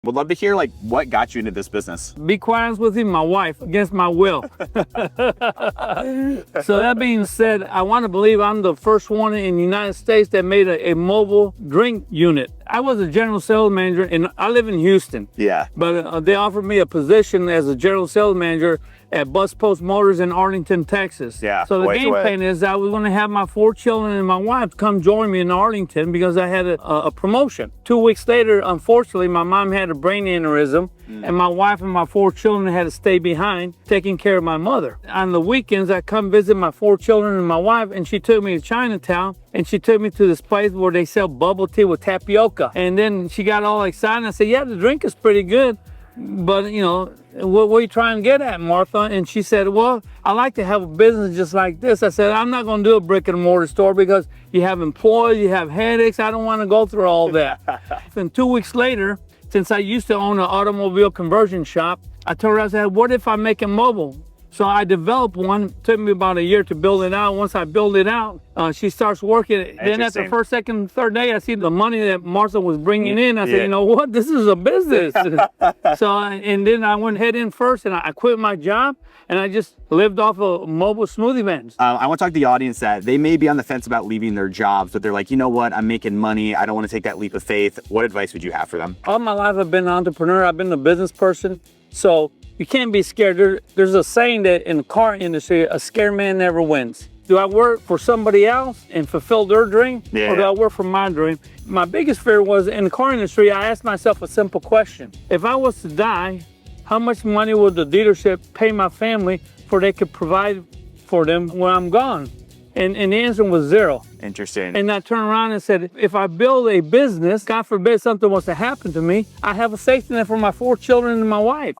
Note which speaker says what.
Speaker 1: Would love to hear like what got you into this business.
Speaker 2: Be quite honest with you, my wife, against my will. So that being said, I want to believe I'm the first one in the United States that made a mobile drink unit. I was a general sales manager, and I live in Houston.
Speaker 1: Yeah.
Speaker 2: But they offered me a position as a general sales manager at Bus Post Motors in Arlington, Texas.
Speaker 1: Yeah.
Speaker 2: So the game plan is I was going to have my 4 children and my wife come join me in Arlington because I had a promotion. 2 weeks later, unfortunately, my mom had a brain aneurysm, and my wife and my 4 children had to stay behind taking care of my mother. On the weekends, I come visit my 4 children and my wife, and she took me to Chinatown, and she took me to this place where they sell bubble tea with tapioca. And then she got all excited. I said, yeah, the drink is pretty good, but you know, what are you trying to get at, Martha? And she said, well, I like to have a business just like this. I said, I'm not going to do a brick and mortar store because you have employees, you have headaches. I don't want to go through all that. And 2 weeks later, since I used to own an automobile conversion shop, I told her, I said, what if I make it mobile? So I developed one. It took me about a year to build it out. Once I build it out, she starts working. Then at the first, second, third day, I see the money that Martha was bringing in. I said, you know what? This is a business. And then I went head in first, and I quit my job, and I just lived off of mobile smoothie vans.
Speaker 1: I want to talk to the audience that they may be on the fence about leaving their jobs, but they're like, you know what? I'm making money. I don't want to take that leap of faith. What advice would you have for them?
Speaker 2: All my life, I've been an entrepreneur. I've been a business person. So you can't be scared. There's a saying that in the car industry, a scared man never wins. Do I work for somebody else and fulfill their dream?
Speaker 1: Yeah.
Speaker 2: Or do I work for my dream? My biggest fear was in the car industry, I asked myself a simple question. If I was to die, how much money would the dealership pay my family for they could provide for them when I'm gone? And the answer was 0.
Speaker 1: Interesting.
Speaker 2: And I turned around and said, if I build a business, God forbid something was to happen to me, I have a safety net for my 4 children and my wife.